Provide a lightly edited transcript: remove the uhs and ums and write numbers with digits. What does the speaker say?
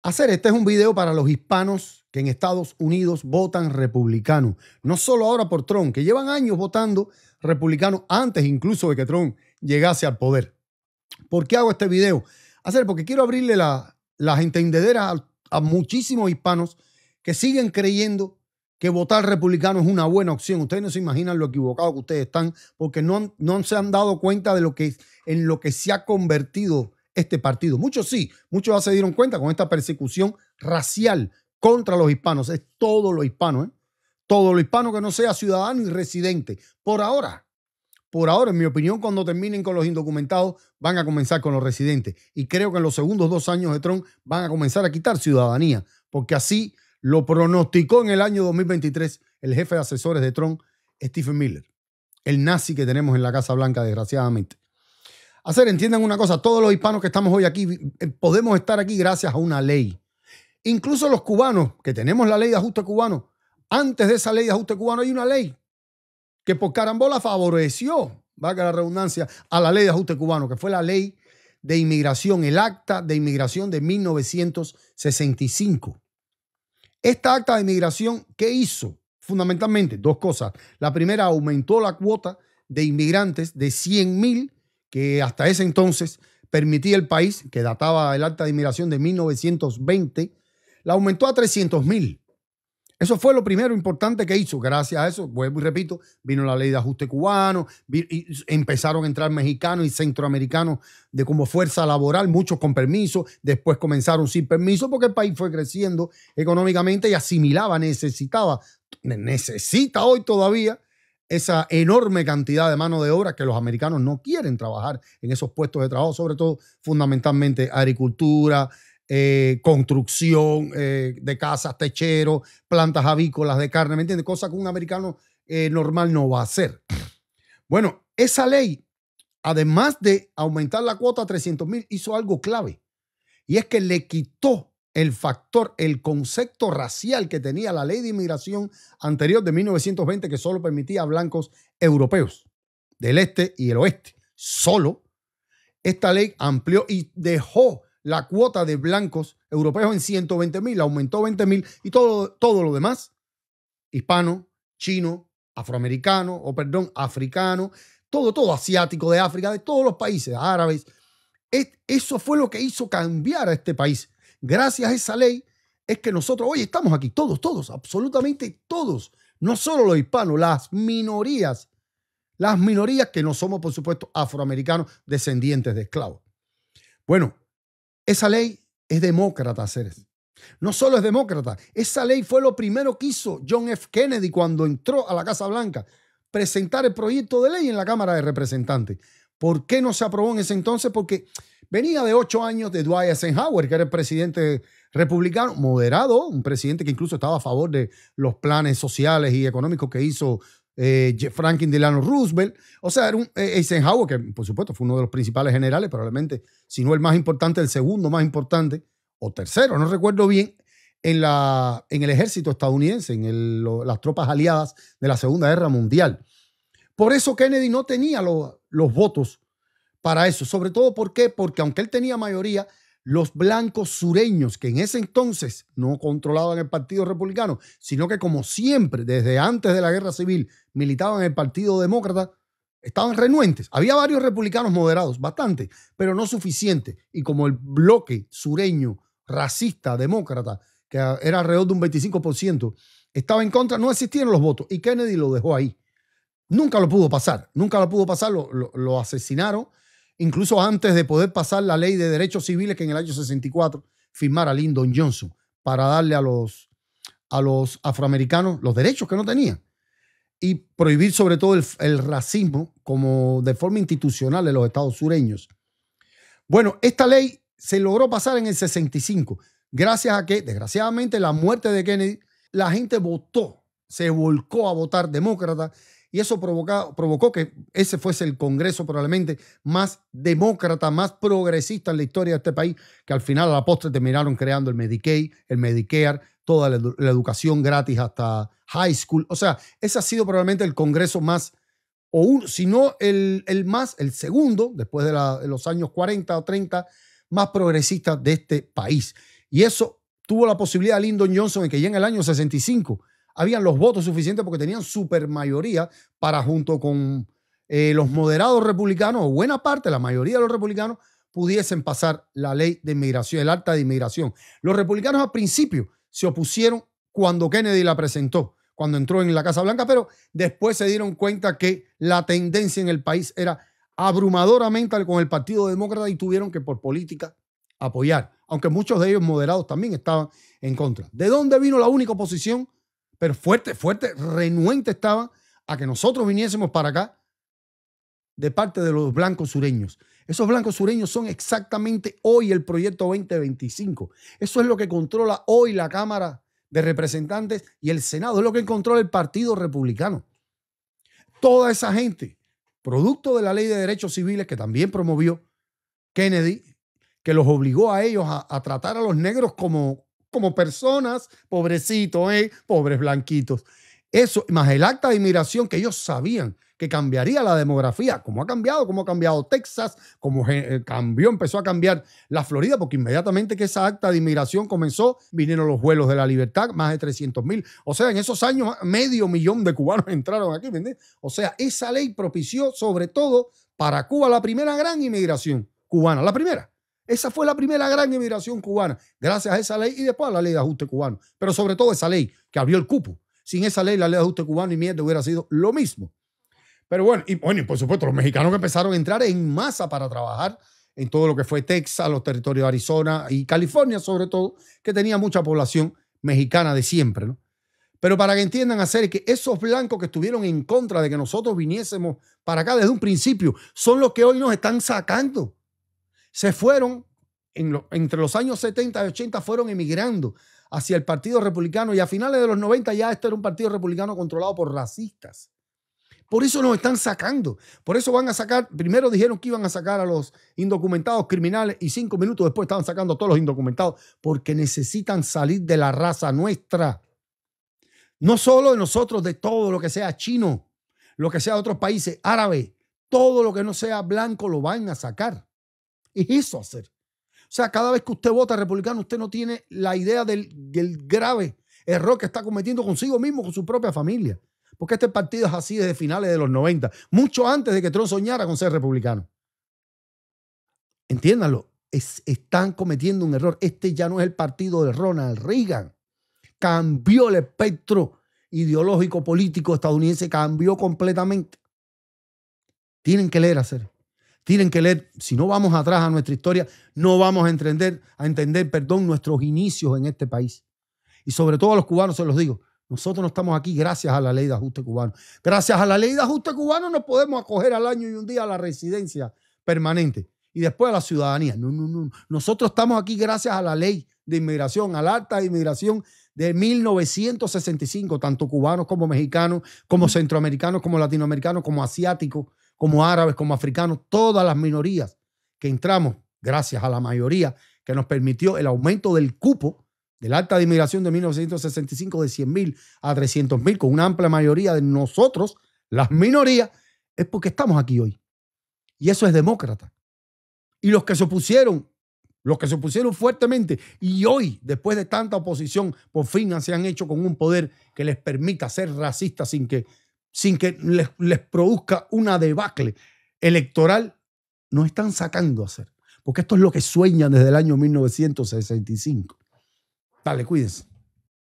Este es un video para los hispanos que en Estados Unidos votan republicano. No solo ahora por Trump, que llevan años votando republicano antes incluso de que Trump llegase al poder. ¿Por qué hago este video? Porque quiero abrirle las entendederas a muchísimos hispanos que siguen creyendo que votar republicano es una buena opción. Ustedes no se imaginan lo equivocados que ustedes están porque no se han dado cuenta de en lo que se ha convertido este partido. Muchos sí, muchos ya se dieron cuenta con esta persecución racial contra los hispanos. Es todo lo hispano, ¿eh? Todo lo hispano que no sea ciudadano y residente. Por ahora, en mi opinión, cuando terminen con los indocumentados, van a comenzar con los residentes. Y creo que en los segundos 2 años de Trump van a comenzar a quitar ciudadanía, porque así lo pronosticó en el año 2023 el jefe de asesores de Trump, Stephen Miller, el nazi que tenemos en la Casa Blanca, desgraciadamente. Entiendan una cosa, todos los hispanos que estamos hoy aquí podemos estar aquí gracias a una ley. Incluso los cubanos, que tenemos la ley de ajuste cubano, antes de esa ley de ajuste cubano hay una ley que por carambola favoreció, valga la redundancia, a la ley de ajuste cubano, que fue la ley de inmigración, el acta de inmigración de 1965. Esta acta de inmigración, ¿qué hizo? Fundamentalmente, 2 cosas. La primera, aumentó la cuota de inmigrantes de 100,000 que hasta ese entonces permitía el país, que databa el acta de inmigración de 1920, la aumentó a 300,000. Eso fue lo primero importante que hizo. Gracias a eso, vuelvo y repito, vino la ley de ajuste cubano, y empezaron a entrar mexicanos y centroamericanos como fuerza laboral, muchos con permiso, después comenzaron sin permiso porque el país fue creciendo económicamente y necesita hoy todavía esa enorme cantidad de mano de obra que los americanos no quieren trabajar en esos puestos de trabajo, sobre todo fundamentalmente agricultura, construcción de casas, techeros, plantas avícolas de carne, ¿me entiendes? Cosa que un americano normal no va a hacer. Bueno, esa ley, además de aumentar la cuota a 300,000, hizo algo clave. Y es que le quitó el concepto racial que tenía la ley de inmigración anterior de 1920, que solo permitía a blancos europeos del este y el oeste. Solo esta ley amplió y dejó la cuota de blancos europeos en 120,000, aumentó 20,000 y todo lo demás, hispano, chino, africano, todo asiático de África, de todos los países árabes. Eso fue lo que hizo cambiar a este país. Gracias a esa ley es que nosotros hoy estamos aquí, todos, absolutamente todos, no solo los hispanos, las minorías que no somos, por supuesto, afroamericanos descendientes de esclavos. Bueno, esa ley es demócrata, seres. No solo es demócrata, esa ley fue lo primero que hizo John F. Kennedy cuando entró a la Casa Blanca, presentar el proyecto de ley en la Cámara de Representantes. ¿Por qué no se aprobó en ese entonces? Porque venía de 8 años de Dwight Eisenhower, que era el presidente republicano, moderado, un presidente que incluso estaba a favor de los planes sociales y económicos que hizo Franklin Delano Roosevelt. O sea, era un Eisenhower que, por supuesto, fue uno de los principales generales, probablemente, si no el más importante, el segundo más importante, o tercero, no recuerdo bien, en el ejército estadounidense, las tropas aliadas de la Segunda Guerra Mundial. Por eso Kennedy no tenía los votos para eso. Sobre todo, ¿por qué? Porque aunque él tenía mayoría, los blancos sureños, que en ese entonces no controlaban el Partido Republicano, sino que como siempre, desde antes de la Guerra Civil, militaban en el Partido Demócrata, estaban renuentes. Había varios republicanos moderados, bastante, pero no suficiente. Y como el bloque sureño, racista, demócrata, que era alrededor de un 25%, estaba en contra, no existían los votos. Y Kennedy lo dejó ahí. Nunca lo pudo pasar, lo asesinaron, incluso antes de poder pasar la ley de derechos civiles que en el año 64 firmara Lyndon Johnson para darle a los afroamericanos los derechos que no tenían y prohibir sobre todo el racismo como de forma institucional en los estados sureños. Bueno, esta ley se logró pasar en el 65, gracias a que, desgraciadamente, la muerte de Kennedy, la gente se volcó a votar demócrata. Y eso provocó que ese fuese el Congreso probablemente más demócrata, más progresista en la historia de este país, que al final a la postre terminaron creando el Medicaid, el Medicare, toda la educación gratis hasta high school. O sea, ese ha sido probablemente el Congreso más, si no el segundo, después de los años 40 o 30, más progresista de este país. Y eso tuvo la posibilidad de Lyndon Johnson de que ya en el año 65 habían los votos suficientes porque tenían supermayoría para, junto con los moderados republicanos, o buena parte, la mayoría de los republicanos, pudiesen pasar la ley de inmigración, el acta de inmigración. Los republicanos al principio se opusieron cuando Kennedy la presentó, cuando entró en la Casa Blanca, pero después se dieron cuenta que la tendencia en el país era abrumadoramente con el Partido Demócrata y tuvieron que por política apoyar, aunque muchos de ellos moderados también estaban en contra. ¿De dónde vino la única oposición? Pero fuerte, renuente estaban a que nosotros viniésemos para acá, de parte de los blancos sureños. Esos blancos sureños son exactamente hoy el proyecto 2025. Eso es lo que controla hoy la Cámara de Representantes y el Senado. Es lo que controla el Partido Republicano. Toda esa gente, producto de la Ley de Derechos Civiles que también promovió Kennedy, que los obligó a ellos a tratar a los negros como personas, pobrecitos, pobres blanquitos. Eso, más el acta de inmigración que ellos sabían que cambiaría la demografía, como ha cambiado Texas, como empezó a cambiar la Florida, porque inmediatamente que esa acta de inmigración comenzó, vinieron los vuelos de la libertad, más de 300,000. O sea, en esos años, 500,000 de cubanos entraron aquí, ¿me entiendes? O sea, esa ley propició, sobre todo, para Cuba, la primera gran inmigración cubana, la primera. Esa fue la primera gran inmigración cubana, gracias a esa ley y después a la ley de ajuste cubano. Pero sobre todo esa ley que abrió el cupo. Sin esa ley, la ley de ajuste cubano y mierda hubiera sido lo mismo. Pero bueno, y por supuesto, los mexicanos que empezaron a entrar en masa para trabajar en todo lo que fue Texas, los territorios de Arizona y California, sobre todo, que tenía mucha población mexicana de siempre, ¿no? Pero para que entiendan hacer que esos blancos que estuvieron en contra de que nosotros viniésemos para acá desde un principio, son los que hoy nos están sacando. Se fueron, entre los años 70 y 80, fueron emigrando hacia el Partido Republicano y a finales de los 90 ya este era un Partido Republicano controlado por racistas. Por eso nos están sacando. Por eso van a sacar, primero dijeron que iban a sacar a los indocumentados criminales y 5 minutos después estaban sacando a todos los indocumentados porque necesitan salir de la raza nuestra. No solo de nosotros, de todo lo que sea chino, lo que sea de otros países, árabes, todo lo que no sea blanco lo van a sacar. Es eso hacer. O sea, cada vez que usted vota republicano, usted no tiene la idea del grave error que está cometiendo consigo mismo, con su propia familia. Porque este partido es así desde finales de los 90, mucho antes de que Trump soñara con ser republicano. Entiéndanlo, están cometiendo un error. Este ya no es el partido de Ronald Reagan. Cambió el espectro ideológico político estadounidense, cambió completamente. Tienen que leer, hacer. Tienen que leer. Si no vamos atrás a nuestra historia, no vamos a entender nuestros inicios en este país. Y sobre todo a los cubanos se los digo. Nosotros no estamos aquí gracias a la ley de ajuste cubano. Gracias a la ley de ajuste cubano nos podemos acoger al año y un día a la residencia permanente y después a la ciudadanía. No. Nosotros estamos aquí gracias a la ley de inmigración, al acta de inmigración de 1965, tanto cubanos como mexicanos, como centroamericanos, como latinoamericanos, como asiáticos, como árabes, como africanos, todas las minorías que entramos gracias a la mayoría que nos permitió el aumento del cupo del acta de inmigración de 1965 de 100,000 a 300,000 con una amplia mayoría de nosotros, las minorías, es porque estamos aquí hoy. Y eso es demócrata. Y los que se opusieron fuertemente y hoy, después de tanta oposición, por fin se han hecho con un poder que les permita ser racistas sin que les produzca una debacle electoral, nos están sacando a hacer. Porque esto es lo que sueñan desde el año 1965. Dale, cuídense.